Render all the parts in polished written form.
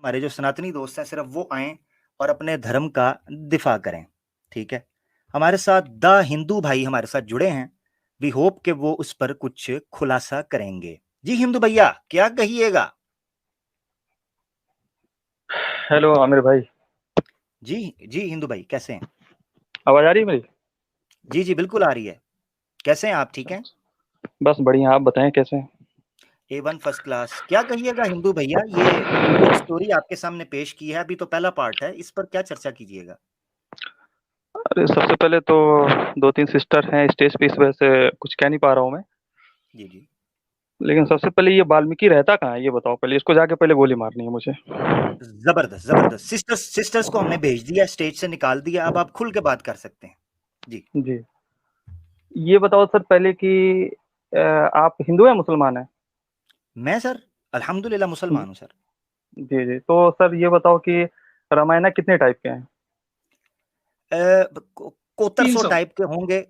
हमारे जो सनातनी दोस्त हैं सिर्फ वो आएं और अपने धर्म का दिफा करें, ठीक है। हमारे साथ द हिंदू भाई हमारे साथ जुड़े हैं। वी होप कि वो उस पर कुछ खुलासा करेंगे। जी हिंदू भैया, क्या कहिएगा? हेलो आमिर भाई। जी जी हिंदू भाई, कैसे हैं? आवाज आ रही है मेरी? जी जी बिल्कुल आ रही है। कैसे हैं आप, ठीक हैं? बस बढ़िया, आप बताएं कैसे हैं? A1 first class. क्या कहिएगा हिंदू भैया, ये एक स्टोरी आपके सामने पेश की है, अभी तो पहला पार्ट है, इस पर क्या चर्चा कीजिएगा? अरे सबसे पहले तो दो तीन सिस्टर हैं स्टेज पे, इस वजह से कुछ कह नहीं पा रहा हूँ मैं। जी जी। लेकिन सबसे पहले ये वाल्मीकि रहता कहाँ है ये बताओ, पहले इसको जाके पहले गोली मारनी है मुझे। जबरदस्त जबरदस्त। सिस्टर्स सिस्टर्स को हमने भेज दिया, स्टेज से निकाल दिया, अब आप खुल के बात कर सकते हैं। जी। जी, ये बताओ सर पहले कि आप हिंदू हैं मुसलमान हैं? मैं सर अल्हम्दुलिल्लाह मुसलमान हूँ सर। जी जी, तो सर ये बताओ कि रामायण कितने टाइप के हैं? कोतर तीन सौ सौ टाइप के होंगे।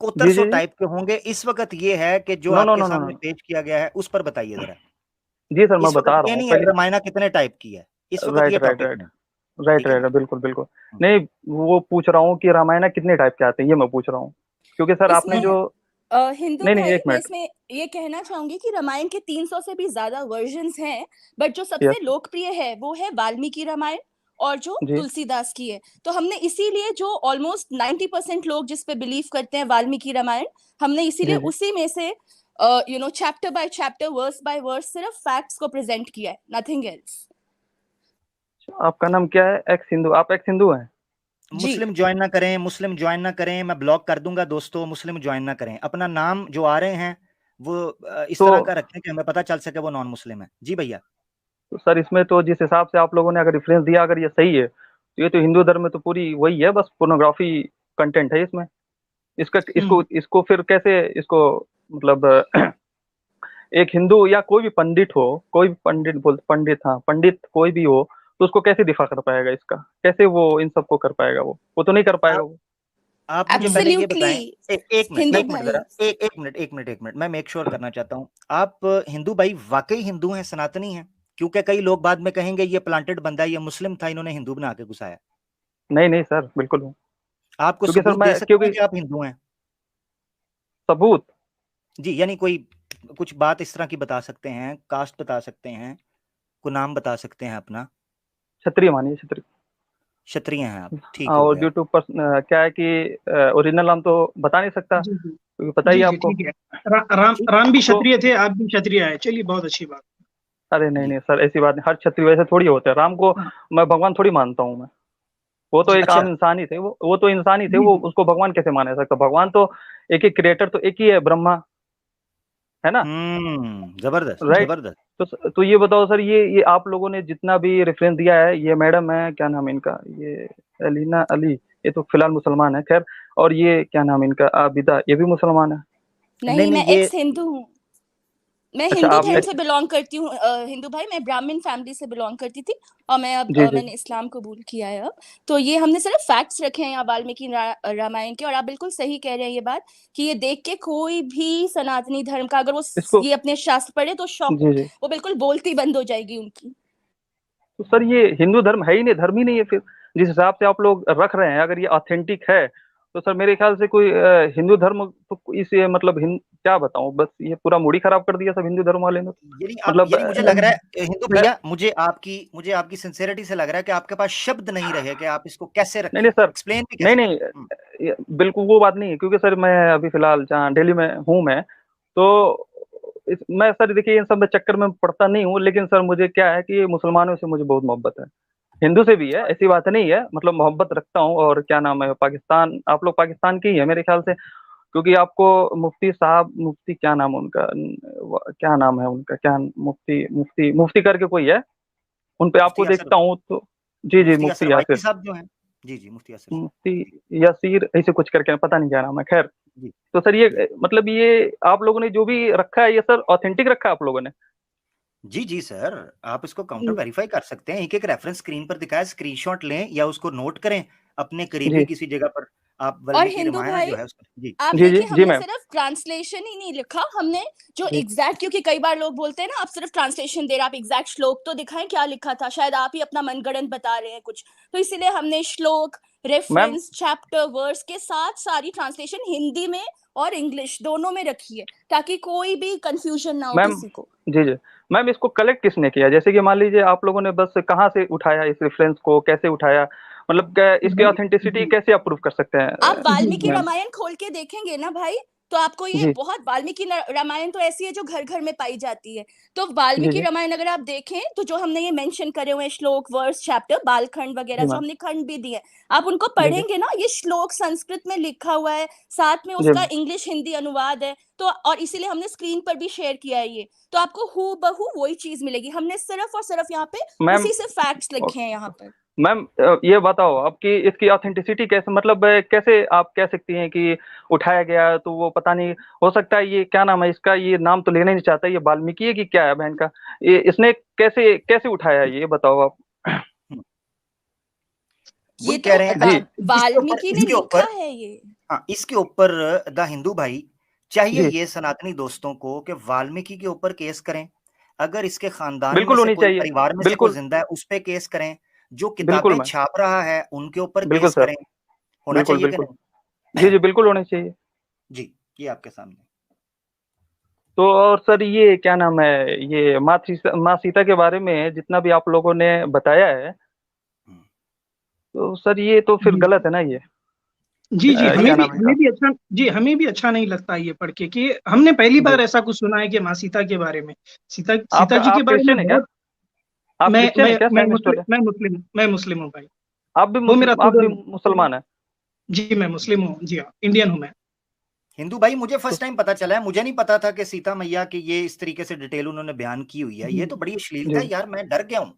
कोतर जी सौ जी जी। टाइप के होंगे। इस वक्त ये है कि जो नो नो आपके नो नो सामने नो। पेश किया गया है उस पर बताइए जरा। जी सर, मैं इस वक्त बता रहा ये हूँ नहीं है कि पहले। रामायण कितने टाइप की है, इस वक्त राइट ये राइट टॉपिक राइट। नहीं। राइट ठीक है राइट, ना? बिल्कुल बिल्कुल। हम्म। नहीं, वो पूछ रहा हूँ कि रामायण कितने टाइप के आते हैं, ये मैं पूछ रहा हूँ। क्योंकि सर आपने इसमें जो। हिंदू नहीं नहीं, भाई, एक मैं मिनट। इसमें ये कहना चाहूंगी कि रामायण के 300 से भी ज्यादा वर्जन्स हैं, बट जो यस। सबसे लोकप्रिय है वो है वाल्मीकि रामायण, और जो जी तुलसीदास की है। तो हमने इसीलिए जो ऑलमोस्ट 90% लोग जिस पे बिलीव करते हैं वाल्मीकि रामायण, हमने इसीलिए जी जी। उसी में से chapter by chapter, verse by verse, सिर्फ फैक्ट्स को प्रेजेंट किया है, नथिंग एल्स। आपका नाम क्या है? एक्स हिंदू, आप एक्स हिंदू हैं? जी। मुस्लिम ज्वाइन ना करें, मुस्लिम ज्वाइन ना करें, मैं ब्लॉक कर दूंगा दोस्तों। मुस्लिम ज्वाइन ना करें, अपना नाम जो आ रहे हैं वो इस तो, तरह का रखें कि हमें पता चल सके वो नॉन मुस्लिम है। जी भैया। तो सर इसमें तो जिस हिसाब से आप लोगों ने अगर रेफरेंस दिया, अगर ये सही है तो ये तो हिंदू धर्म में तो पूरी वही है, बस पोर्नोग्राफी कंटेंट है इसमें। इसका इसको इसको फिर कैसे इसको, मतलब एक हिंदू या कोई भी पंडित हो, कोई भी पंडित बोल, पंडित, हाँ पंडित कोई भी हो, तो उसको कैसे दिफा कर पाएगा इसका? कैसे वो इन सबको कर पाएगा? वो तो नहीं कर पाएगा आप वो। आप मुझे पहले ये एब्सोल्युटली। बताएं। एक मिनट, हिंदू नहीं। एक मिनट भाई, जरा, एक मिनट, मैं मेक श्योर करना चाहता हूँ। आप हिंदू भाई वाकई हिंदू हैं, सनातनी हैं? क्योंकि कई लोग बाद में कहेंगे ये प्लांटेड बंदा है, ये मुस्लिम था, इन्होंने हिंदू बना के घुसाया। नहीं नहीं सर, बिल्कुल हूँ। आपको क्योंकि सर सबूत दे मैं, सकते हैं क्योंकि कि आप हिंदू हैं? सबूत। जी, यानी कोई कुछ बात इस तरह की बता सकते हैं, कास्ट बता सकते हैं, कोई नाम बता सकते हैं अपना? क्षत्रिय मानिए, क्षत्रिय। क्षत्रिय हैं आप, ठीक हाँ, हो और गया। ड्यू टू क्या है कि ओरिजिनल नाम तो बता नहीं सकता, जी जी। क्योंकि पता ही जी है जी आपको। ठीक है। राम ठीक। राम भी तो क्षत्रिय थे, आप भी क्षत्रिय है, चलिए बहुत अच्छी बात। अरे नहीं जी नहीं सर, ऐसी बात नहीं, हर क्षत्रिय वैसे थोड़ी होते हैं। राम को हाँ, मैं भगवान थोड़ी मानता हूँ मैं। वो तो जी एक अच्छा। आम इंसान ही थे, वो तो इंसान ही थे, जी वो जी। उसको भगवान कैसे माना जा सकता? भगवान तो एक ही क्रिएटर तो एक ही है, ब्रह्मा, है ना? जबरदस्त राइट। जबरदस्त। तो ये बताओ सर, ये आप लोगों ने जितना भी रेफरेंस दिया है, ये मैडम है, क्या नाम है इनका, ये अलीना अली, ये तो फिलहाल मुसलमान है, खैर। और ये क्या नाम है इनका, आबिदा, ये भी मुसलमान है। नहीं नहीं, नहीं मैं ये एक्स हिंदू हूँ। मैं अच्छा, हिंदू आप धर्म से बिलोंग करती हूँ। हिंदू भाई, मैं ब्राह्मण फैमिली से बिलोंग करती थी, और मैं अब जी जी। मैंने इस्लाम कबूल किया है अब। तो ये हमने सिर्फ फैक्ट्स रखे हैं यहाँ वाल्मीकि रामायण के, और आप बिल्कुल सही कह रहे हैं ये बात, कि ये देख के कोई भी सनातनी धर्म का अगर वो इसको। ये अपने शास्त्र पढ़े तो शॉक, जी जी। वो बिल्कुल बोलती बंद हो जाएगी उनकी। तो सर ये हिंदू धर्म है ही नहीं, धर्म ही नहीं है फिर। जिस हिसाब से आप लोग रख रहे हैं, अगर ये ऑथेंटिक है, तो सर मेरे ख्याल से कोई हिंदू धर्म तो इस ये मतलब क्या बताऊं, बस ये पूरा मूड ही खराब कर दिया सब हिंदू धर्म वाले ने तो। यानी आप, मतलब यानी मुझे लग रहा है हिंदू मैं। भैया, मुझे आपकी सिंसेरिटी से लग रहा है कि आपके पास शब्द नहीं रहे कि आप इसको कैसे नहीं रखें, नहीं सर। एक्सप्लेन भी नहीं कैसे नहीं, करें। बिल्कुल वो बात नहीं है, क्योंकि सर मैं अभी फिलहाल जहाँ दिल्ली में हूँ मैं, तो मैं सर देखिए इन सब में चक्कर में पड़ता नहीं हूँ, लेकिन सर मुझे क्या है कि मुसलमानों से मुझे बहुत मोहब्बत है। हिंदू से भी है, ऐसी बात नहीं है, मतलब मोहब्बत रखता हूँ। और क्या नाम है, पाकिस्तान, आप लोग पाकिस्तान की ही है मेरे ख्याल से, क्योंकि आपको मुफ्ती साहब, मुफ्ती क्या नाम है उनका, क्या नाम है उनका, क्या मुफ्ती मुफ्ती मुफ्ती करके कोई है, उन पे मुफ्ती आपको यासर, देखता हूँ तो। जी जी, मुफ्ती मुफ्ती यासर वाइकी यासिर, साहब जो हैं। जी जी, मुफ्ती यासर साहब। मुफ्ती जी यासीर, ऐसे कुछ करके, पता नहीं क्या नाम है, खैर। जी तो सर जी ये मतलब ये आप लोगों ने जो भी रखा है, ये सर ऑथेंटिक रखा है आप लोगों ने? जी जी सर, आप इसको काउंटर वेरीफाई कर सकते हैं। एक एक रेफरेंस स्क्रीन पर दिखाया, स्क्रीनशॉट लें या उसको नोट करें अपने करीबी जी किसी जगह पर। आप और वाल्मीकि हिंदू रामायण भाई जो है उसका जी आप जी, जी, देखिए जी, हमने मैम। सिर्फ ट्रांसलेशन ही नहीं लिखा, हमने जो जी। एग्जैक्ट, क्योंकि कई बार लोग बोलते हैं ना आप सिर्फ ट्रांसलेशन दे रहे हैं, आप एग्जैक्ट श्लोक तो दिखाएं क्या लिखा था, शायद आप ही अपना मनगढ़ंत बता रहे हैं कुछ, तो इसीलिए हमने श्लोक, मैम रेफरेंस, चैप्टर, वर्स के साथ सारी ट्रांसलेशन हिंदी में और इंग्लिश दोनों में रखी है, ताकि कोई भी कंफ्यूजन ना हो मैम किसी को। जी, जी। मैम इसको कलेक्ट किसने किया? जैसे कि मान लीजिए आप लोगों ने बस कहाँ से उठाया इस रेफ़रेंस को, कैसे उठाया? मतलब क्या इसकी भाई ऑथेंटिसिटी जी कैसे आप प्रूव कर सकते हैं आप जी वाल्मीकि मैम? रामायण खोल के देखेंगे ना भाई, तो आपको ये जी, बहुत, वाल्मीकि रामायण तो ऐसी है जो घर घर में पाई जाती है, तो जी, वाल्मीकि जी। रामायण अगर आप देखें तो जो हमने ये मेंशन करे हुए हैं श्लोक, वर्स, चैप्टर, बालखंड वगैरह जी, जो मैम। हमने खंड भी दिए हैं, आप उनको जी, जी। पढ़ेंगे ना, ये श्लोक संस्कृत में लिखा हुआ है, साथ में जी, उसका इंग्लिश हिंदी अनुवाद है, तो और इसीलिए हमने स्क्रीन पर भी शेयर किया है ये, तो आपको हू बहू वही चीज मिलेगी, हमने सिर्फ और सिर्फ यहाँ पे मैम उसी से फैक्ट्स लिखे हैं यहाँ पर। मैम ये बताओ आपकी इसकी ऑथेंटिसिटी कैसे, मतलब कैसे आप कह सकती हैं कि उठाया गया, तो वो पता नहीं, हो सकता है ये क्या नाम है इसका, ये नाम तो लेना ही नहीं चाहता, ये वाल्मीकि है कि क्या है बहन का? ये इसने कैसे कैसे उठाया ये बताओ आप? हम्म, ये वही तो कह रहे हैं। जी, अच्छा वाल्मीकि ने इसके लिखा ऊपर है ये। हाँ, इसके ऊपर द हिंदू भाई चाहिए जी, ये सनातनी दोस्तों को कि वाल्मीकि के ऊपर केस करें, अगर इसके खानदान में बिल्कुल से होनी कोई, चाहिए। परिवार में से कोई बिल्कुल, जिंदा है उस पे केस करें, जो बिल्कुल किताबें मैम। छाप रहा है उनके ऊपर बिल्कुल केस सर, करें, होना बिल्कुल, चाहिए कि बिल्कुल। जी, नहीं? जी, बिल्कुल होनी चाहिए। जी, ये आपके सामने। तो और सर ये क्या नाम है, ये माँ सीता के बारे में जितना भी आप लोगों ने बताया है, हम्म, तो सर ये तो फिर जी गलत है ना ये? जी जी क्या नाम है हमें इसका? भी अच्छा, जी हमें भी अच्छा नहीं लगता ये पढ़ के कि हमने पहली जी। बार ऐसा कुछ सुना है कि माँ सीता के बारे में, सीता आप सीता जी के आप बारे में क्रिश्चियन है क्या? बहुत। आप क्रिश्चियन है क्या साइंटिस्ट वाले? मैं मुस्लिम हूँ भाई। आप भी वो मेरा आप भी तुरंत, मुसलमान है? जी मैं मुस्लिम हूँ, जी हाँ, इंडियन हूँ मैं। हिंदू भाई मुझे तो फर्स्ट टाइम पता चला है, मुझे नहीं पता था कि सीता मैया की ये इस तरीके से डिटेल उन्होंने बयान की हुई है, जी ये तो बड़ी अश्लीलता जी। है यार, मैं डर गया हूँ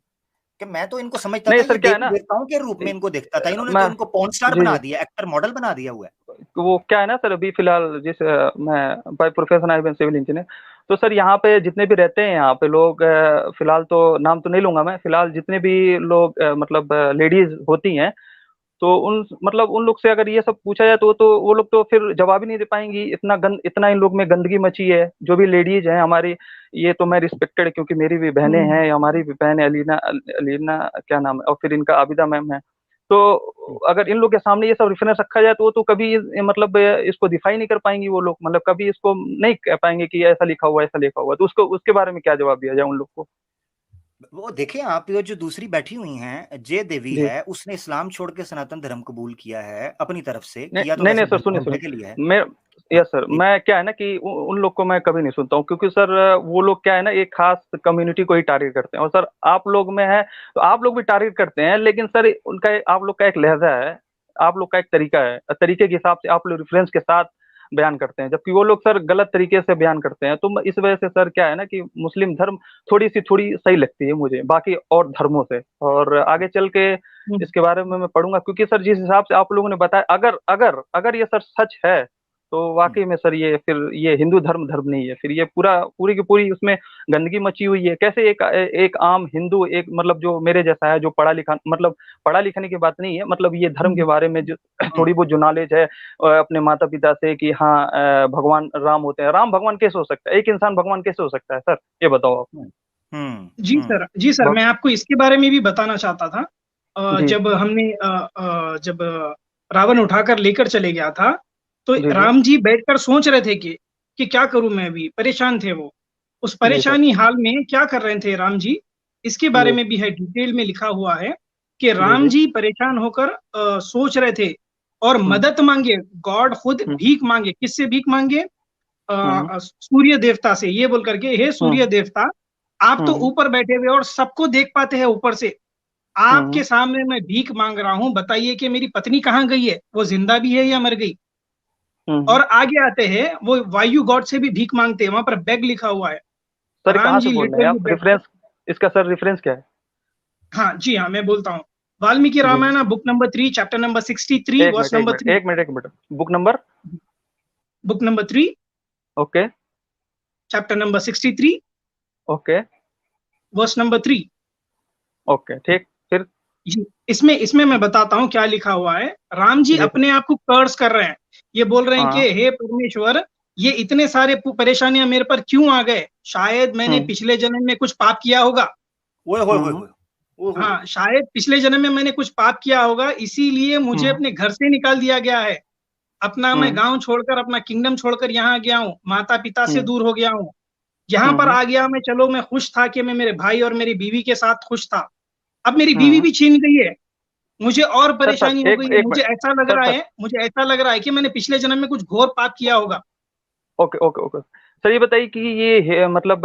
कि मैं तो इनको समझता नहीं था सर ये क्या है देवी ना, देवताओं के रूप में इनको देखता था, इन्होंने तो मैं इनको पॉर्न स्टार जी, बना जी। दिया, एक्टर मॉडल बना दिया हुआ है। वो क्या है ना सर, अभी फिलहाल मैं by profession I am civil engineer, तो सर यहाँ पे जितने भी रहते हैं यहाँ पे लोग, फिलहाल तो नाम तो नहीं लूंगा मैं, फिलहाल जितने भी लोग मतलब लेडीज होती हैं, तो उन लोग से अगर ये सब पूछा जाए तो वो लोग तो फिर जवाब ही नहीं दे पाएंगी, इतना इन लोग में गंदगी मची है, जो भी लेडीज हैं हमारी, ये तो मैं रिस्पेक्टेड, क्योंकि मेरी भी बहनें हम्म, हैं, हमारी भी बहन है अलीना, अलीना क्या नाम है, और फिर इनका आबिदा मैम है, तो अगर इन लोग के सामने ये सब रेफरेंस रखा जाए तो वो तो कभी मतलब इसको डिफाई नहीं कर पाएंगी वो लोग, मतलब कभी इसको नहीं कह पाएंगे कि ऐसा लिखा हुआ, ऐसा लिखा हुआ, तो उसको उसके बारे में क्या जवाब दिया जाए उन लोग को? वो देखिए आप, ये जो दूसरी बैठी हुई हैं जय देवी जी। है, उसने इस्लाम छोड़ के सनातन धर्म कबूल किया है अपनी तरफ से, नहीं किया तो नहीं वैसे नहीं सर, सुनिए झूठे सुनिए, के लिए है। मैं हाँ यस सर, जी मैं क्या है ना कि उन लोग को मैं कभी नहीं सुनता हूँ, क्योंकि सर वो लोग क्या है ना, एक खास कम्युनिटी को ही टारगेट करते हैं, और सर आप लोग में है तो आप लोग भी टारगेट करते हैं, लेकिन सर उनका आप लोग का एक लहजा है, आप लोग का एक तरीका है, तरीके के हिसाब से आप लोग रेफरेंस के साथ बयान करते हैं, जबकि वो लोग सर गलत तरीके से बयान करते हैं, तो इस वजह से सर क्या है ना कि मुस्लिम धर्म थोड़ी सही लगती है मुझे बाकी और धर्मों से, और आगे चल के हम्म, इसके बारे में मैं पढ़ूंगा, क्योंकि सर जिस हिसाब से आप लोगों ने बताया, अगर अगर अगर ये सर सच है, तो हम्म, वाकई में सर ये फिर ये हिंदू धर्म नहीं है, फिर ये पूरी की पूरी उसमें गंदगी मची हुई है, कैसे एक एक आम हिंदू, एक मतलब जो मेरे जैसा है, जो पढ़ा लिखा, मतलब पढ़ा लिखने की बात नहीं है, मतलब ये धर्म के हम्म, बारे में जो हम्म, थोड़ी बहुत जो नॉलेज है अपने माता पिता से, कि हाँ भगवान राम होते हैं, राम भगवान कैसे हो सकता है, एक इंसान भगवान कैसे हो सकता है सर, ये बताओ आप? हम्म, जी सर भग, मैं आपको इसके बारे में भी बताना चाहता था। जी जब रावण उठाकर लेकर चले गया था, तो जी जी राम जी बैठकर सोच रहे थे कि क्या करूं, मैं भी परेशान थे वो, उस जी सर परेशानी हाल में क्या कर रहे थे राम जी, इसके बारे जी में भी है, डिटेल में लिखा हुआ है कि जी राम जी जी परेशान होकर सोच रहे थे और हम्म मदद मांगे, गॉड खुद हम्म भीख मांगे, किससे भीख मांगे? हम्म सूर्य देवता से, ये बोल करके, हे सूर्य हम्म देवता, आप तो हम्म ऊपर बैठे हुए और सबको देख पाते हैं ऊपर से, हम्म आपके सामने मैं भीख मांग रहा हूँ, बताइए कि मेरी पत्नी कहाँ गई है, वो जिंदा भी है या मर गई? हम्म। और आगे आते हैं, वो वायु गॉड से भी भीख मांगते हैं, वहां पर बेग लिखा हुआ है। सर राम कहाँ से जी बोल रहे हैं लिटरली आप? बेग, रेफरेंस इसका सर रेफरेंस क्या है? हाँ जी हाँ मैं बोलता हूँ, Valmiki ji Ramayana book number 3 chapter number 63 एक मिनट वर्स एक नंबर मिनट 3, एक मिनट एक minute, book number? Book number 3 okay chapter number 63 okay verse number 3। Okay ठीक, फिर? जी, इसमें इसमें मैं बताता हूँ क्या लिखा हुआ है। राम जी जी अपने आप को कर्स कर रहे हैं, ये बोल रहे हैं हाँ कि हे परमेश्वर, ये इतने सारे परेशानियां मेरे पर क्यों आ गए, शायद मैंने हम्म पिछले जन्म में कुछ पाप किया होगा। ओए होए होए हम्म होए, ओए होए हाँ, होए। शायद पिछले जन्म में मैंने कुछ पाप किया होगा, इसीलिए मुझे हम्म अपने घर से निकाल दिया गया है। अपना मैं हम्म गांव छोड़कर, अपना किंगडम छोड़कर यहाँ गया हूँ, माता पिता से हम्म दूर हो गया हूँ। यहाँ पर हम्म आ गया मैं, चलो मैं खुश था कि मैं मेरे भाई और मेरी बीवी के साथ खुश था। अब मेरी बीवी हम्म। भी छीन गई है, मुझे और सर सर परेशानी हो एक गई है। एक मिनट। सर सर मुझे ऐसा लग रहा है कि मैंने पिछले जन्म में कुछ घोर पाप किया होगा। Okay okay okay. सर ये बताइए कि ये मतलब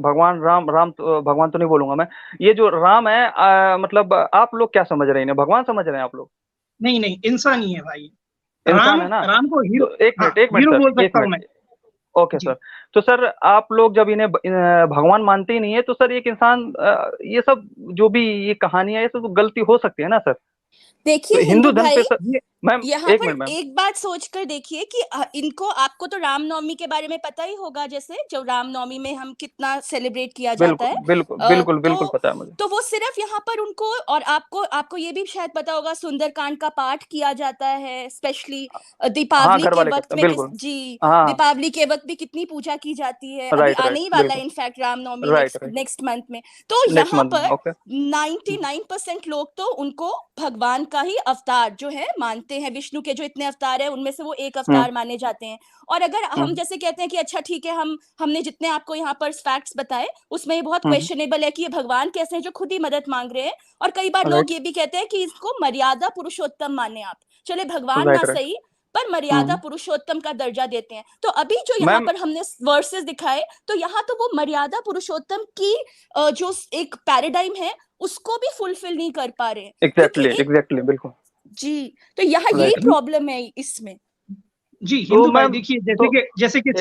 भगवान राम राम तो, भगवान तो नहीं बोलूंगा मैं। ये जो राम है मतलब आप लोग क्या समझ रहे हैं इन्हें, भगवान समझ रहे हैं आप लोग? नहीं नहीं, इंसान ही है भाई। इंसान राम है ना? राम को हीरो, तो हाँ एक मिनट हीरो सर, बोल एक सकता हूँ मिनट। मैं। ओके जी सर। तो सर आप लोग जब इन्हें भगवान मानते ही नहीं है तो सर एक इंसान ये सब जो भी ये कहानियां, ये सब तो गलती हो सकती है ना सर? तो देखिए हिंदू हिंदू धर्म पे भाई, सर। ये मैम यहाँ एक पर मिनट मैम। एक बात सोचकर देखिए कि इनको, आपको तो रामनवमी के बारे में पता ही होगा, जैसे जो रामनवमी में हम कितना सेलिब्रेट किया जाता बिल्कुल है। बिल्कुल अ, बिल्कुल बिल्कुल तो पता है मुझे। तो वो सिर्फ यहाँ पर उनको, और आपको आपको ये भी शायद पता होगा, सुंदरकांड का पाठ किया जाता है स्पेशली हाँ दीपावली घर के वाले वक्त करते हैं में। बिल्कुल। जी, हाँ दीपावली के वक्त भी कितनी पूजा की जाती है। अभी राइट आने राइट ही वाला बिल्कुल। है in fact Ramnavami, right next right. Next month में। तो नेक्स्ट यहाँ मंथ में पर ओके। 99% लोग तो उनको भगवान का ही अवतार जो है मानते हैं। विष्णु के जो इतने अवतार हैं उनमें से वो एक हम्म अवतार माने जाते हैं। और अगर हम हम्म जैसे कहते हैं कि अच्छा ठीक है, हमने जितने आपको यहाँ पर फैक्ट्स बताए उसमें ये बहुत हम्म। क्वेश्चनेबल है कि ये भगवान कैसे हैं जो खुद ही मदद मांग रहे हैं। और कई बार लोग राइट ये भी कहते हैं कि इसको मर्यादा पुरुषोत्तम माने आप। चले भगवान ना राइट राइट। सही, पर मर्यादा हम्म। पुरुषोत्तम का दर्जा देते हैं। तो अभी जो यहाँ मैम पर हमने वर्सेस दिखाए, तो यहाँ तो वो मर्यादा पुरुषोत्तम की जो एक पैराडाइम है उसको भी फुलफिल नहीं कर पा रहे हैं। क्योंकि एग्जैक्टली एक, एग्जैक्टली बिल्कुल। जी, तो यहाँ यही राइट। प्रॉब्लम है इसमें। जी तो हिंदू भाई मैम देखिए, तो सर। जैसे कि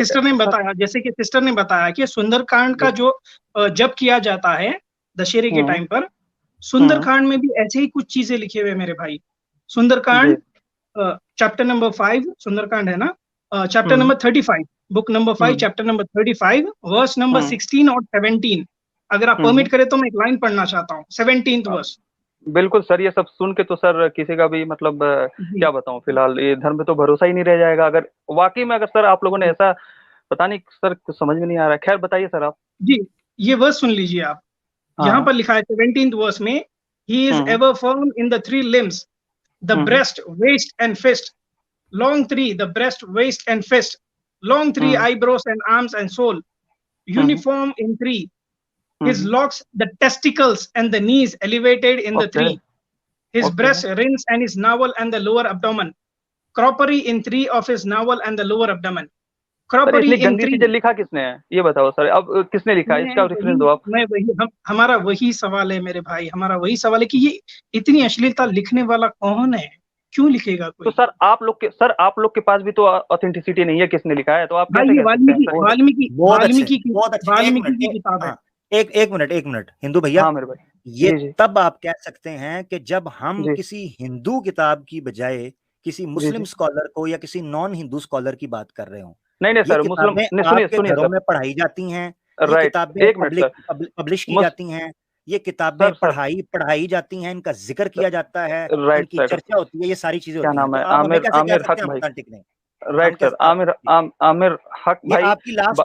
सिस्टर ने बताया कि सुंदरकांड का जी। जो जप किया जाता है दशहरे के हम्म टाइम पर, हम्म। सुंदरकांड में भी ऐसे ही कुछ चीजें लिखे हुए हैं मेरे भाई। सुंदरकांड जी। चैप्टर नंबर 5, सुंदरकांड है ना, चैप्टर हम्म नंबर 35, बुक नंबर 5 हम्म चैप्टर नंबर 35 वर्स नंबर हम्म 16 और 17। अगर आप परमिट हम्म। करें तो मैं एक लाइन पढ़ना चाहता हूँ, 17th अ, वर्स। बिल्कुल सर, ये सब सुन के तो सर किसी का भी मतलब जी क्या बताऊं, फिलहाल ये धर्म पे तो भरोसा ही नहीं रह जाएगा अगर वाकई में, अगर सर आप लोगों ने जी ऐसा, पता नहीं सर कुछ समझ में नहीं आ रहा है। खैर बताइए सर आप। जी, ये वर्स सुन लीजिए आप। यहाँ हाँ। पर लिखा है 17th वर्स में, he is hmm ever firm in the three limbs, the hmm breast, waist and fist. Long three, the breast, waist and fist. Long three, hmm eyebrows and arms and soul. Hmm Uniform in three. His hmm. locks, the testicles and the knees elevated in the okay three. His okay. breast, rings and his navel and the lower abdomen. Crockery in three of his navel and the lower abdomen. Sir Crockery इतनी in गंदी three. चीजें लिखा किसने है ये बताओ sir, अब किसने लिखा है, इसका रेफरेंस दो आप। हमारा वही सवाल है मेरे भाई, हमारा वही सवाल है कि ये इतनी अश्लीलता लिखने वाला कौन है, क्यों लिखेगा तो कोई। सर आप लोग के पास भी तो ऑथेंटिसिटी नहीं है किसने लिखा है, तो आप भाई कैसे ये कह सकते हैं वाल्मीकि सर ये? बहुत वाल्मीकि बहुत अच्छे, वाल्मीकि की बहुत अच्छे। एक वाल्मीकि मिनट, की किताब है। हाँ, एक मिनट हिंदू भैया, हाँ मेरे भाई। ये जी जी तब आप कह सकते हैं कि जब हम जी किसी हिंदू किताब की बजाय किसी जी मुस्लिम जी। स्कॉलर को या किसी नॉन हिंदू स्कॉलर की बात कर रहे हो। नहीं नहीं ये सर, मुस्लिम किताबें नहीं, सुनिए आपके सुनिए घरों सर। में पढ़ाई जाती हैं, ये राइट। किताबें एक मिनट सर। पब्लिश की मुस जाती हैं, ये किताबें सर सर। पढ़ाई जाती हैं, इनका जिक्र किया जाता है, राइट इनकी सर। चर्चा होती है, ये सारी चीजें क्या होती हैं। नाम तो है, आप हमें आमिर कैसे कह आमिर सकते हक हैं हम भाई। ऑथेंटिक नहीं? हम राइट सर, कैसे आमिर हक ये भाई।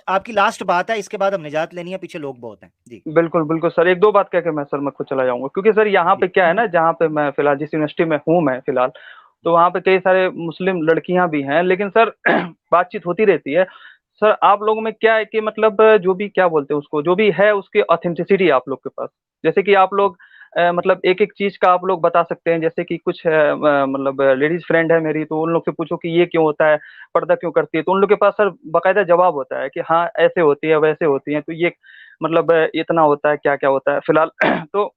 आपकी लास्ट बात है, इसके बाद हम निजात लेनी है, पीछे लोग बहुत हैं जी। बिल्कुल बिल्कुल सर, एक दो बात कह के मैं सर मैं खुद चला जाऊंगा, क्योंकि सर यहाँ जी पे क्या है ना, जहाँ पे मैं फिलहाल जिस यूनिवर्सिटी में हूँ मैं फिलहाल, तो वहाँ पे कई सारे मुस्लिम लड़कियां भी हैं, लेकिन सर बातचीत होती रहती है। सर आप लोगों में क्या है कि मतलब जो भी क्या बोलते हैं उसको, जो भी है उसकी ऑथेंटिसिटी है आप लोग के पास। जैसे कि आप लोग मतलब एक एक चीज का आप लोग बता सकते हैं, जैसे कि कुछ मतलब लेडीज फ्रेंड है मेरी, तो उन लोग से पूछो कि ये क्यों होता है, पर्दा क्यों करती है, तो उन लोग के पास सर बकायदा जवाब होता है कि हाँ ऐसे होती है वैसे होती है, तो ये मतलब इतना होता है, क्या क्या होता है फिलहाल। तो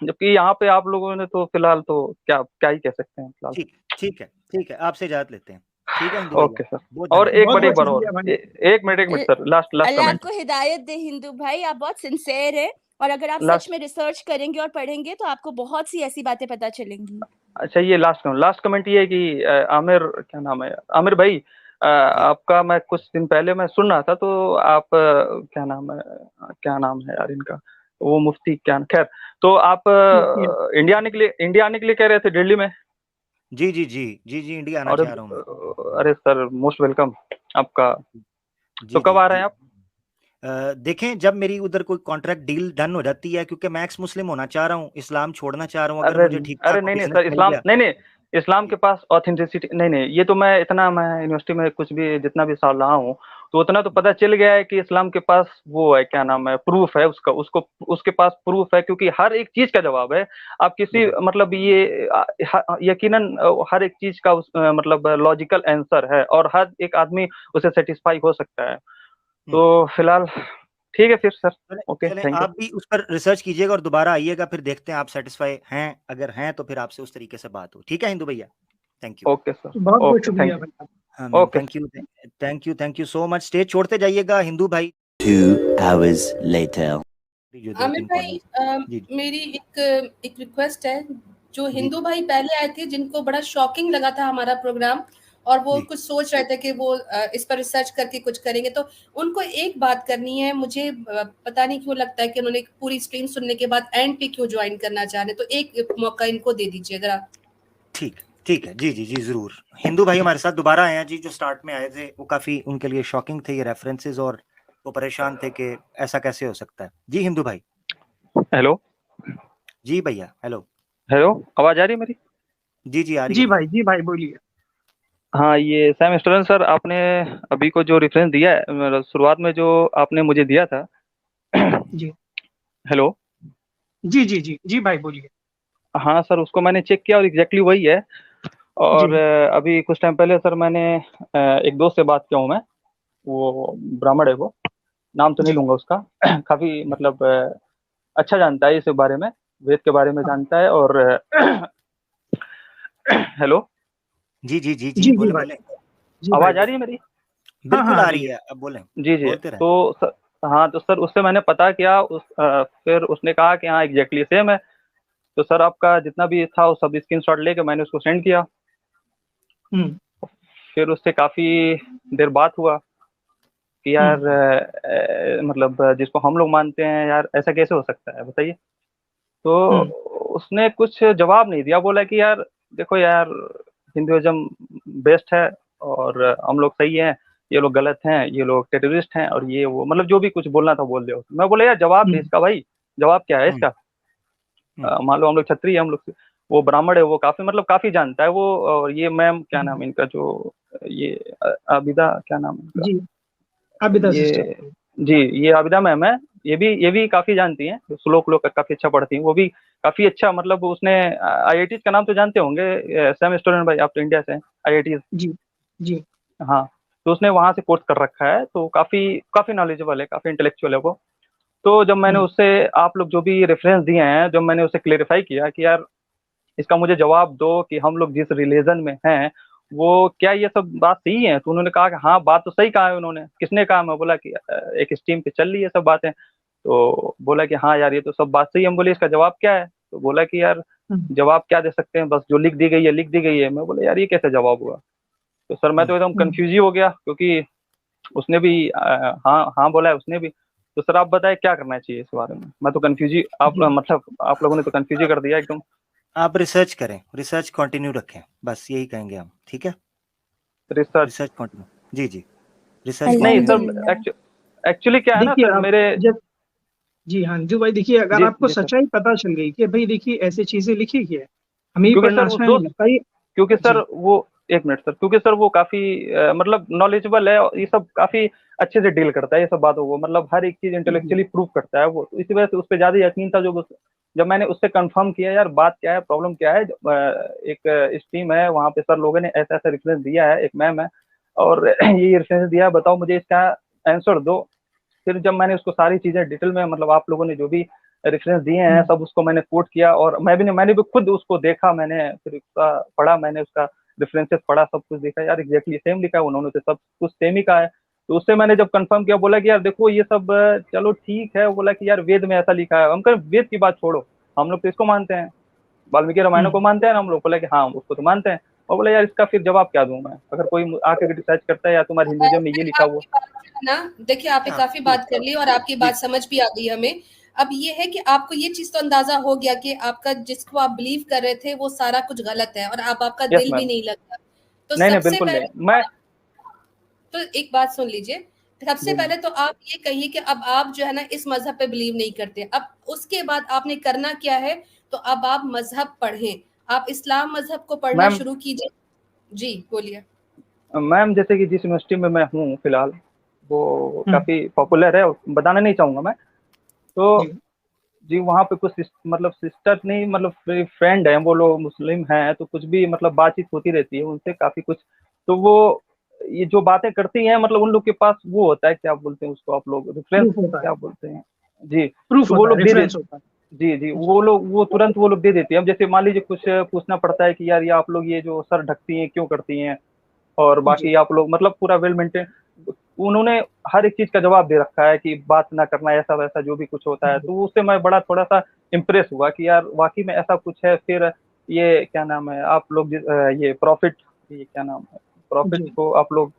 जबकि यहाँ पे आप लोगों ने तो फिलहाल तो क्या क्या ही कह सकते हैं फिलहाल। ठीक ठीक है, आपसे इजाजत लेते हैं। ठीक है हिंदू भैया, ओके सर। बहुत और धन्यवाद, बहुत एक बहुत बार शुक्रिया और भाई। एक मिनट सर, लास्ट लास्ट अल्लाह कमेंट। आपको हिदायत दे हिंदू भाई, आप बहुत सिंसेयर है। और अगर आप सच लास्ट, में रिसर्च करेंगे और पढ़ेंगे तो आपको बहुत सी ऐसी बातें पता चलेंगी। अच्छा ये लास्ट कमेंट ये है कि आमिर, क्या नाम है, आमिर भाई, जी आपका मैं कुछ दिन पहले मैं सुन रहा था, तो आप क्या नाम है यार इनका, वो मुफ्ती क्या, खैर। तो आप इंडिया आने के लिए कह रहे थे दिल्ली में? जी जी जी जी जी, इंडिया आना और चाह रहा हूँ मैं। अरे सर, मोस्ट वेलकम आपका। तो जी कब जी आ रहे जी। हैं आप? देखें जब मेरी उधर कोई कॉन्ट्रैक्ट डील डन हो जाती है, क्योंकि मैं एक्स मुस्लिम होना चाह रहा हूँ, इस्लाम छोड़ना चाह रहा हूँ, अगर अरे मुझे ठीक अरे ठाक नहीं नहीं बिजनेस सर, मिल इस्लाम गया। नहीं नहीं, इस्लाम जी के पास ऑथेंटिसिटी नहीं नहीं, ये तो मैं यूनिवर्सिटी में कुछ भी जितना भी साल रहा हूँ, तो उतना तो पता चल गया है कि इस्लाम के पास वो है, क्या नाम है, प्रूफ है उसका, उसको उसके पास प्रूफ है, क्योंकि हर एक चीज का जवाब है। आप किसी बिल्कुल। मतलब ये यकीनन हर एक चीज का मतलब लॉजिकल आंसर है, और हर एक आदमी उसे सेटिस्फाई हो सकता है। हम्म। तो फिलहाल ठीक है फिर सर। चले ओके, चले, थैंक यू। आप भी उस पर रिसर्च कीजिएगा और दोबारा आइएगा, फिर देखते हैं आप सेटिस्फाई हैं, अगर हैं तो फिर आपसे उस तरीके से बात हो। ठीक है हिंदू भैया, थैंक यू। Okay sir. बहुत बहुत ओके, शुक्रिया थैंक भाई। हाँ you. Ma'am, okay. Thank you so much. Stage छोड़ते जाइएगा हिंदू भाई। 2 hours later. जो दो आमिर तीन भाई, कॉलेज। जी मेरी एक रिक्वेस्ट है। जो जी हिंदू भाई पहले आए थे, जिनको बड़ा शॉकिंग लगा था हमारा प्रोग्राम, और वो जी। कुछ सोच रहे थे कि वो इस पर रिसर्च करके कुछ करेंगे, तो उनको एक बात करनी है। मुझे पता नहीं क्यों लगता है कि उन्होंने पूरी स्ट्रीम सुनने के बाद एंड पे क्यों ज्वाइन करना चाह रहे, तो एक मौका इनको दे दीजिए अगर आप। ठीक है जी जी जी जरूर। हिंदू भाई हमारे साथ दोबारा आए हैं जी, जो स्टार्ट में आए थे वो काफी उनके लिए शॉकिंग थे ये रेफरेंसेस, और वो परेशान थे कि ऐसा कैसे हो सकता है। जी हिंदू भाई। हेलो जी भैया, हेलो। हेलो, आवाज आ रही है मेरी? जी जी आ रही है भैया। जी भाई बोलिए। हाँ, ये सैम स्टूडेंट सर, आपने अभी को जो रेफरेंस दिया है, मतलब शुरुआत में जो आपने मुझे दिया था। जी हेलो। जी भाई बोलिए। हाँ सर, उसको मैंने चेक किया और एग्जैक्टली वही है। और जी अभी कुछ टाइम पहले सर मैंने एक दोस्त से बात किया हूँ मैं, वो ब्राह्मण है, वो नाम तो नहीं जी लूंगा उसका। काफी मतलब अच्छा जानता है इस बारे में, वेद के बारे में हाँ, जानता है। और हेलो, जी जी जी जी जी बोले भाई। बोले। जी भाई आवाज आ रही बोलिए। है मेरी? हाँ बिल्कुल आ आ रही रही है। है, अब बोले, जी जी। बोलते रहे। तो सर, हाँ तो सर उससे मैंने पता किया, फिर उसने कहा कि हाँ एग्जैक्टली सेम है। तो सर आपका जितना भी था वो सब स्क्रीनशॉट लेके मैंने उसको सेंड किया। हम्म फिर उससे काफ़ी देर बात हुआ कि यार हम्म मतलब जिसको हम लोग मानते हैं, यार ऐसा कैसे हो सकता है बताइए। तो हम्म उसने कुछ जवाब नहीं दिया, बोला कि यार देखो यार, हिंदुइज्म बेस्ट है और हम लोग सही हैं, ये लोग गलत हैं, ये लोग टेररिस्ट हैं, और ये वो मतलब जो भी कुछ बोलना था बोल दिया। मैं बोला यार जवाब दे हम्म इसका भाई, जवाब क्या है हम्म इसका। हम्म मान लो हम लोग क्षत्रिय हैं, हम लोग, वो ब्राह्मण है, वो काफी मतलब काफी जानता है वो। और ये मैम क्या हम्म, नाम है इनका, जो ये आबिदा क्या नाम है इनका, जी आबिदा सिस्टर। ये जी, ये आबिदा मैम है। ये भी काफी जानती हैं, श्लोक लोग काफी अच्छा पढ़ती हैं वो भी, काफी अच्छा। मतलब उसने आईआईटीज का नाम तो जानते होंगे सैम स्टूडेंट भाई, आप तो इंडिया से हैं, आईआईटीज। जी जी हाँ, तो उसने वहां से कोर्स कर रखा है, तो काफी काफी नॉलेजेबल है, काफी इंटेलेक्चुअल है वो। तो जब मैंने हम्म उससे, आप लोग जो भी रेफरेंस दिए हैं, जब मैंने उसे क्लेरिफाई किया कि यार इसका मुझे जवाब दो कि हम लोग जिस रिलीजन में हैं वो क्या ये सब बात सही है, तो उन्होंने कहा कि हाँ बात तो सही कहा है उन्होंने। किसने कहा? मैं बोला कि एक स्ट्रीम पे चल रही है सब बातें। तो बोला कि हाँ यार ये तो सब बात सही है। हम बोले इसका जवाब क्या है? तो बोला कि यार हम्म जवाब क्या दे सकते हैं, बस जो लिख दी गई है लिख दी गई है। मैं बोला यार ये कैसे जवाब हुआ? तो सर मैं तो एकदम हम्म। कंफ्यूज ही हो गया, क्योंकि उसने भी हाँ हाँ बोला है उसने भी। तो सर आप बताएं क्या करना चाहिए इस बारे में, मैं तो कंफ्यूज ही, आप जी मतलब आप लोगों ने तो कंफ्यूज ही कर दिया एकदम। आप रिसर्च करें, रिसर्च कंटिन्यू रखें, बस यही कहेंगे हम। ठीक है, रिसर्च रिसर्च कंटिन्यू। जी जी, रिसर्च नहीं कंटिन्यू सर, रखें। अल्हम्दुलिल्लाह। एक्चुअली क्या है ना देखिए सर अब मेरे। जब जी हाँ जो भाई देखिए, अगर जी आपको जी सर, सच्चाई पता चल गई कि भाई देखिए ऐसी चीजें लिखी है, हमें ही क्योंकि पढ़ना सर उस अच्छा नहीं दोस्त, लगता ये। क्योंकि सर जी वो, एक मिनट सर, क्योंकि सर वो काफी मतलब नॉलेजेबल है, और ये सब काफी अच्छे से डील करता है ये सब बातों को, मतलब हर एक चीज जी इंटेलेक्चुअली प्रूव करता है वो। तो इसी वजह से उस पर ज्यादा यकीन था। जब मैंने उससे कंफर्म किया यार बात क्या है, प्रॉब्लम क्या है, एक स्ट्रीम है वहाँ पे सर लोगों ने ऐसा ऐसा रेफरेंस दिया है, एक मैम है और ये रेफरेंस दिया है, बताओ मुझे इसका आंसर दो। फिर जब मैंने उसको सारी चीजें डिटेल में, मतलब आप लोगों ने जो भी रेफरेंस दिए हैं हम्म सब उसको मैंने कोट किया, और मैंने भी खुद उसको देखा, मैंने फिर उसका पढ़ा, मैंने उसका रेफरेंसेस पढ़ा, सब कुछ देखा, यार एग्जैक्टली सेम लिखा है उन्होंने, तो सब कुछ सेम ही कहा है। तो उससे मैंने जब कंफर्म किया, बोला कि यार देखो ये सब चलो ठीक है, बोला कि यार वेद में ऐसा लिखा है। हम कह वेद की बात छोड़ो, हम लोग तो इसको मानते हैं, वाल्मीकि रामायण को हम्म मानते हैं ना हम लोग। बोला कि हाँ उसको तो मानते हैं। और बोला यार इसका फिर जवाब क्या दूं मैं, अगर कोई आके रिसर्च करता है या तुम्हारे हिंदुइज्म में ये लिखा हुआ। आपकी बात जो है ना, देखिए आपने हाँ काफी जी बात कर ली और आपकी जी बात समझ भी आ गई हमें। अब ये है कि आपको ये चीज तो अंदाजा हो गया कि आपका जिसको आप बिलीव कर रहे थे वो सारा कुछ गलत है और अब आपका यस दिल भी मैम। नहीं लगता। तो नहीं नहीं सबसे बिल्कुल पहले नहीं। मैं तो एक बात सुन लीजिए, सबसे जी पहले तो आप ये कहिए कि अब आप जो है ना इस मजहब पे बिलीव नहीं करते। अब उसके बाद आपने करना क्या है, तो अब आप मजहब पढ़ें, आप इस्लाम मजहब को पढ़ना मैम, शुरू कीजिए। जी बोलिए। मैम जैसे कि जिस यूनिवर्सिटी में मैं हूँ फिलहाल, वो काफ़ी हम्म, पॉपुलर है, बताना नहीं चाहूँगा मैं। तो जी जी वहाँ पे कुछ मतलब सिस्टर नहीं, मतलब मेरी फ्रेंड है, वो लोग मुस्लिम हैं, तो कुछ भी मतलब बातचीत होती रहती है उनसे काफ़ी कुछ। तो वो ये जो बातें करती हैं, मतलब उन लोग के पास वो होता है, क्या बोलते हैं उसको आप लोग, रेफरेंस प्रूफ होता है, क्या बोलते हैं जी। प्रूफ तो वो होता है, लोग दे रेफरेंस देते, होता है। जी जी, जी वो लोग वो तुरंत वो लोग दे देती हैं। अब जैसे मान लीजिए कुछ पूछना पड़ता है कि यार ये आप लोग ये जो सर ढकती हैं क्यों करती हैं, और जी बाकी आप लोग मतलब पूरा वेल मेंटेन, उन्होंने हर एक चीज का जवाब दे रखा है कि बात ना करना, ऐसा वैसा जो भी कुछ होता है। जी तो उससे मैं बड़ा थोड़ा सा इम्प्रेस हुआ कि यार वाकई में ऐसा कुछ है। फिर ये क्या नाम है, आप लोग ये प्रॉफिट, ये क्या नाम है, प्रॉफिट जी को आप लोग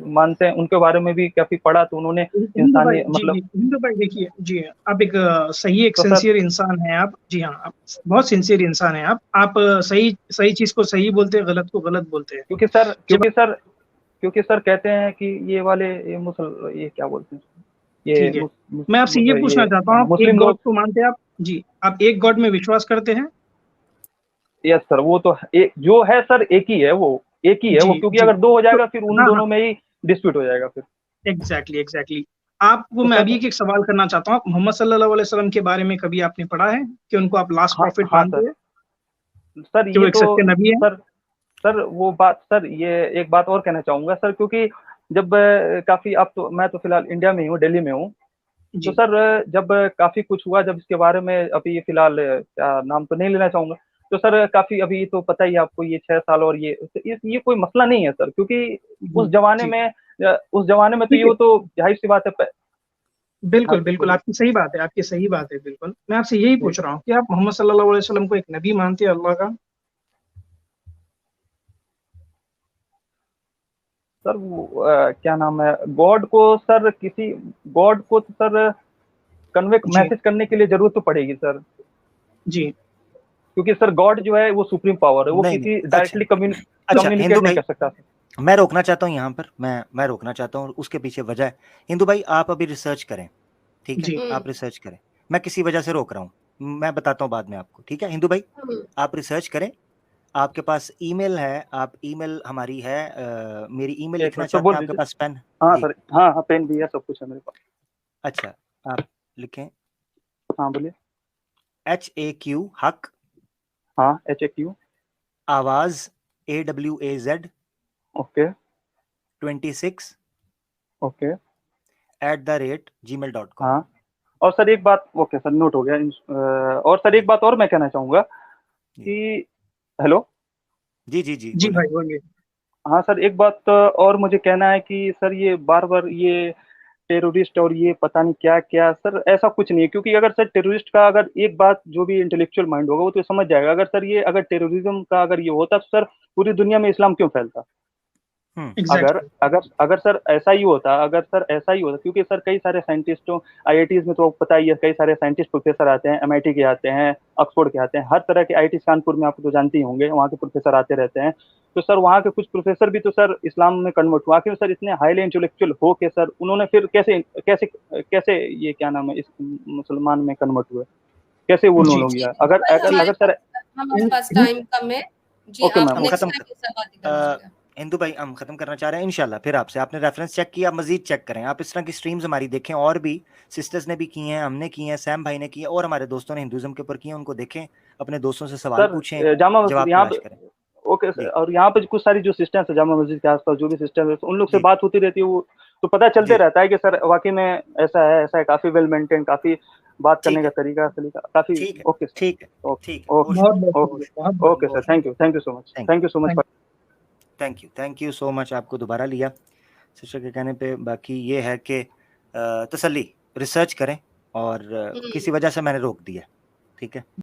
मानते हैं, उनके बारे में भी काफी पढ़ा। तो उन्होंने हिंदू भाई, इंसानी जी मतलब, जी हिंदू भाई, देखिए जी, आप एक सही, एक तो सर सिंसियर इंसान हैं आप। जी हाँ, आप बहुत सिंसियर इंसान हैं आप सही सही चीज को सही बोलते हैं, गलत को गलत बोलते हैं। क्योंकि सर जब क्योंकि सर कहते हैं कि ये वाले ये क्या बोलते हैं, ये ठीक है, मैं आपसे ये पूछना ये चाहता क्या हूँ, नाम, आप एक मुस्लिम गॉड लोग। को मानते हैं आप? जी, आप एक गॉड में विश्वास करते हैं? यस सर, वो तो एक जो है सर, एक ही है वो, एक ही है जी वो, क्योंकि जी, अगर दो हो तो जाएगा फिर उन हाँ हाँ, दोनों में ही डिस्प्यूट हो जाएगा फिर। Exactly exactly. आपको तो मैं सर अभी एक सवाल करना चाहता हूँ, आप मोहम्मद सल्लल्लाहु अलैहि वसल्लम के बारे में कभी आपने पढ़ा है कि उनको आप लास्ट हाँ प्रॉफिट हाँ मानते सर, हैं, सर कि वो ये एक तो सच्चे नबी हैं? सर सर वो बात सर, ये एक बात और कहना चाहूंगा सर, क्योंकि जब काफी, अब तो मैं तो फिलहाल इंडिया में ही हूँ, दिल्ली में हूँ। तो जी सर जब काफी कुछ हुआ, जब इसके बारे में, अभी फिलहाल क्या नाम तो नहीं लेना चाहूंगा। तो सर काफी, अभी तो पता ही है आपको, ये 6 साल और ये कोई मसला नहीं है सर, क्योंकि जी जी, उस जमाने में तो ठीक ये है, तो जाहिर सी बात है। हाँ बिल्कुल जी बिल्कुल, बोलिए। आपकी सही बात है, आपकी सही बात है, बिल्कुल। मैं आपसे यही जी पूछ रहा हूँ कि आप मोहम्मद सल्लल्लाहु अलैहि वसल्लम को एक नबी मानते हैं अल्लाह का? सर वो क्या नाम है, गॉड को सर, किसी गॉड को तो सर कन्वे जी मैसेज करने के लिए जरूरत तो पड़ेगी सर, जी क्योंकि सर गॉड जो है वो सुप्रीम पावर है, वो नहीं नहीं, किसी अच्छा डायरेक्टली अच्छा हिंदू कम्युनिकेट नहीं भाई, कर सकता सर। मैं रोकना चाहता हूँ यहाँ पर, मैं रोकना चाहता हूँ, उसके पीछे वजह है। हिंदू भाई आप अभी रिसर्च करें, ठीक है, जी आप रिसर्च करें। मैं किसी वजह से रोक रहा हूँ, मैं बताता हूँ बाद में आपको, ठीक है हिंदू भाई? आप रिसर्च करें, आपके पास ईमेल है, आप ईमेल हमारी है, मेरी ईमेल एक लिखना मिनट सर, चाहते बोल हैं? आपके दीजिए। पास पेन? हाँ जी, सर, हाँ हाँ, पेन भी है, सब कुछ है मेरे पास। अच्छा, आप लिखें हाँ बोलिए। HAQ हक, हाँ, HAQ, आवाज AWAZ ओके 26 ओके। @gmail.com। हाँ, और सर एक बात, ओके सर, नोट हो गया। और सर जी एक बात और मैं कहना चाहूँगा जी कि, हेलो, जी जी जी जी बोलें। भाई बोलिए। हाँ सर एक बात और मुझे कहना है कि सर ये बार बार ये टेररिस्ट और ये पता नहीं क्या क्या, सर ऐसा कुछ नहीं है। क्योंकि अगर सर टेररिस्ट का, अगर एक बात जो भी इंटेलेक्चुअल माइंड होगा वो तो समझ जाएगा, अगर सर ये, अगर टेररिज्म का अगर ये होता तो सर पूरी दुनिया में इस्लाम क्यों फैलता। हम्म, अगर एग्जैक्टली अगर अगर सर ऐसा ही होता, अगर सर ऐसा ही होता, क्योंकि सर कई सारे साइंटिस्टों, आईआईटीज में तो आपको पता ही है, कई सारे साइंटिस्ट प्रोफेसर आते हैं, एमआईटी के आते हैं, ऑक्सफोर्ड के आते हैं, हर तरह के, आईआईटी कानपुर में आप तो जानते ही होंगे, वहाँ के प्रोफेसर आते रहते हैं। तो सर वहाँ के कुछ प्रोफेसर भी तो सर इस्लाम में कन्वर्ट हुआ, आखिर सर इतने हाईली इंटेलेक्चुअल हो के सर उन्होंने फिर कैसे कैसे कैसे ये क्या नाम है, इस मुसलमान में कन्वर्ट हुए, कैसे वो जी लोग जी गया, बिल्कुल अगर भाई, अगर अगर सर। हमारे इन, पास इन, टाइम कम है। जी ओके आप मैम, हम ओके। नेक्स्ट खत्म टाइम कर, ये सब बातें कर लीजिएगा। हिंदू भाई हम खत्म करना चाह रहे हैं इंशाल्लाह। फिर आपसे, आपने रेफरेंस चेक किया, मजीद चेक करें, आप इस तरह की स्ट्रीम्स हमारी देखें, और भी सिस्टर्स ने भी की हैं, हमने की हैं, सैम भाई ने की है, और हमारे दोस्तों ने हिंदुज्म के ऊपर की हैं, उनको देखें, अपने दोस्तों से सवाल पूछें, सर जामा मस्जिद जवाब यहाँ पे, तलाश करें। ओके सर, जी और यहाँ पे कुछ सारी जो सिस्टर्स है जामा मस्जिद के आसपास, जो भी सिस्टर्स है, तो उन लोग से जी बात होती रहती है, वो तो पता चलते जी रहता है कि सर वाकई में ऐसा है, काफी वेल मेंटेन, काफी बात करने ठीक का है, तरीका सलीका काफी। ठीक है, ओके सर, ठीक है, ओके ठीक है, बहुत ओके बहुत शुक्रिया, बहुत बहुत शुक्रिया, शुक्रिया, बहुत बहुत ओके सर, बहुत शुक्रिया। Thank you so much. Thank thank you so much, आपको दोबारा लिया सिस्टर के कहने पे। बाकी ये है कि तसल्ली, रिसर्च करें, और किसी वजह से मैंने रोक दिया, ठीक है।